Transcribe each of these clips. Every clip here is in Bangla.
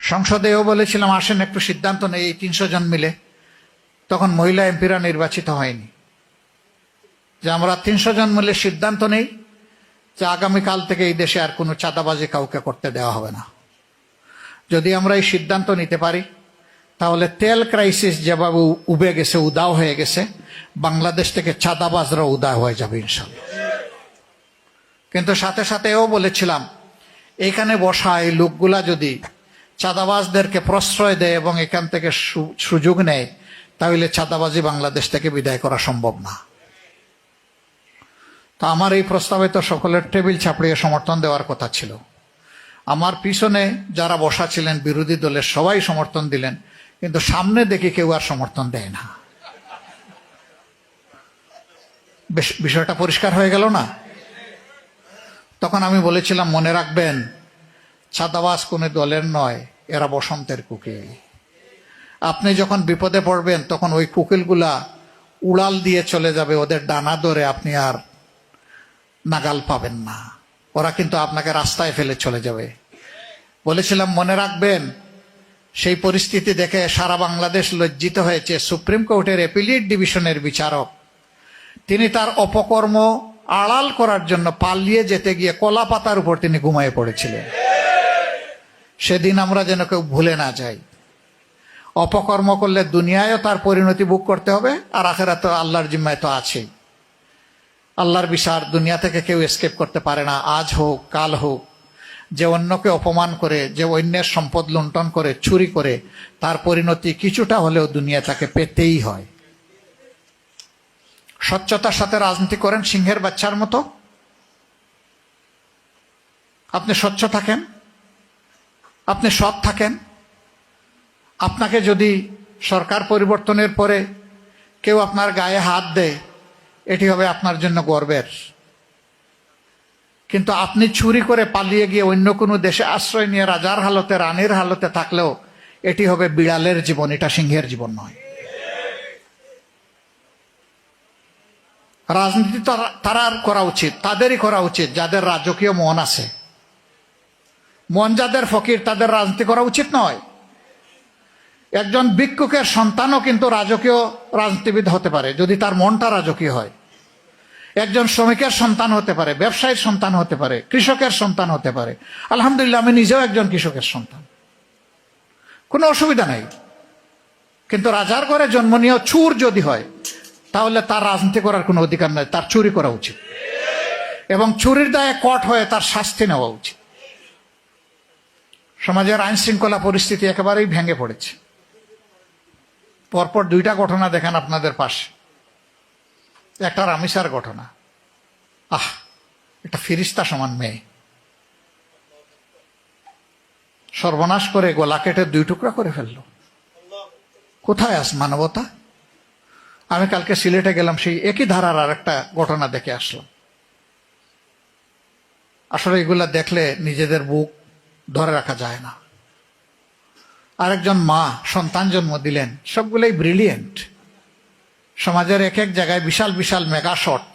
সংসদেও বলেছিলাম আসেন একটু সিদ্ধান্ত নেই, এই 300 জন মিলে। তখন মহিলা এমপিরা নির্বাচিত হয়নি। যে আমরা 300 জন মিলে সিদ্ধান্ত নেই যে আগামীকাল থেকে এই দেশে আর কোনো চাঁদাবাজি কাউকে করতে দেওয়া হবে না। যদি আমরা এই সিদ্ধান্ত নিতে পারি তাহলে তেল ক্রাইসিস যেভাবে উবে গেছে, উদাও হয়ে গেছে, বাংলাদেশ থেকে চাঁদাবাজরা উদাও হয়ে যাবে ইনশাল্লাহ। কিন্তু সাথে সাথেও বলেছিলাম এখানে বসা এই লোকগুলা যদি চাঁদাবাজদেরকে প্রশ্রয় দেয় এবং এখান থেকে সুযোগ নেয়, তাহলে চাঁদাবাজি বাংলাদেশ থেকে বিদায় করা সম্ভব না। তো আমার এই প্রস্তাবে তো সকলের টেবিল চাপড়িয়ে সমর্থন দেওয়ার কথা ছিল। আমার পিছনে যারা বসা ছিলেন বিরোধী দলের সবাই সমর্থন দিলেন, কিন্তু সামনে দেখি কেউ আর সমর্থন দেয় না। বিষয়টা পরিষ্কার হয়ে গেল না? তখন আমি বলেছিলাম মনে রাখবেন, চাঁদাবাজ কোনো দলের নয়, এরা বসন্তের কুকিল। আপনি যখন বিপদে পড়বেন তখন ওই কুকিলগুলা উড়াল দিয়ে চলে যাবে, ওদের ডানা ধরে আপনি আর নাগাল পাবেন না। ওরা কিন্তু আপনাকে রাস্তায় ফেলে চলে যাবে। বলেছিলাম মনে রাখবেন, সেই পরিস্থিতি দেখে সারা বাংলাদেশ লজ্জিত হয়েছে। সুপ্রিম কোর্টের অ্যাপিলেট ডিভিশনের বিচারক তিনি তার অপকর্ম আড়াল করার জন্য পালিয়ে যেতে গিয়ে কলা পাতার উপর তিনি ঘুমিয়ে পড়েছিলেন। সেদিন আমরা যেন কেউ ভুলে না যাই। অপকর্ম করলে দুনিয়ায়ও তার পরিণতি ভোগ করতে হবে, আর আখিরাতে আল্লাহর জিম্মায় তো আছেই। আল্লাহর বিচার দুনিয়া থেকে কেউ এসকেপ করতে পারে না, আজ হোক কাল হোক। যে অন্যকে অপমান করে, যে অন্যের সম্পদ লুণ্ঠন করে, চুরি করে, তার পরিণতি কিছুটা হলেও দুনিয়া তাকে পেতেই হয়। স্বচ্ছতার সাথে রাজনীতি করেন সিংহের বাচ্চার মতো। আপনি স্বচ্ছ থাকেন, আপনি সৎ থাকেন। আপনাকে যদি সরকার পরিবর্তনের পরে কেউ আপনার গায়ে হাত দেয়, এটি হবে আপনার জন্য গর্বের। কিন্তু আপনি চুরি করে পালিয়ে গিয়ে অন্য কোনো দেশে আশ্রয় নিয়ে রাজার হালতে, রানীর হালতে থাকলেও এটি হবে বিড়ালের জীবন, এটা সিংহের জীবন নয়। রাজনীতি তারা করা উচিত, তাদেরই করা উচিত যাদের রাজকীয় মন আছে। মন যাদের ফকির, তাদের রাজনীতি করা উচিত নয়। একজন ভিক্ষুকের সন্তানও কিন্তু রাজকীয় রাজনীতিবিদ হতে পারে যদি তার মনটা রাজকীয় হয়। একজন শ্রমিকের সন্তান হতে পারে, ব্যবসায়ীর সন্তান হতে পারে, কৃষকের সন্তান হতে পারে। আলহামদুলিল্লাহ, আমি নিজেও একজন কৃষকের সন্তান, কোনো অসুবিধা নাই। কিন্তু রাজার ঘরে জন্ম নিয়েও চুর যদি হয়, তাহলে তার রাজনীতি করার কোনো অধিকার নাই, তার চুরি করা উচিত এবং চুরির দায়ে কট হয়ে তার শাস্তি নেওয়া উচিত। সমাজের আইন শৃঙ্খলা পরিস্থিতি একেবারেই ভেঙে পড়েছে। পরপর 2টা ঘটনা দেখেন আপনাদের পাশে। একটা রামিসার ঘটনা। এটা ফিরিস্তা সমান মেয়ে, সর্বনাশ করে গলা কেটে 2 টুকরা করে ফেললো। কোথায় আস মানবতা? আমি কালকে সিলেটে গেলাম, সেই একই ধারার আর একটা ঘটনা দেখে আসলাম। আসলে এগুলা দেখলে নিজেদের বুক ধরে রাখা যায় না। আরেকজন মা সন্তান জন্ম দিলেন, সবগুলোই ব্রিলিয়েন্ট। সমাজের এক এক জায়গায় বিশাল বিশাল মেগা শট।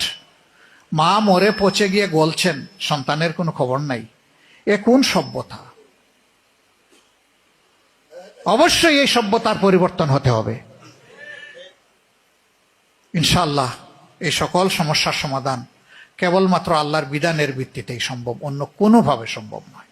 মা মরে পচে গিয়ে গলছেন, সন্তানের কোনো খবর নাই। এ কোন সভ্যতা? অবশ্যই এই সভ্যতার পরিবর্তন হতে হবে ইনশাআল্লাহ। এই সকল সমস্যার সমাধান কেবলমাত্র আল্লাহর বিধানের ভিত্তিতেই সম্ভব, অন্য কোনোভাবে সম্ভব নয়।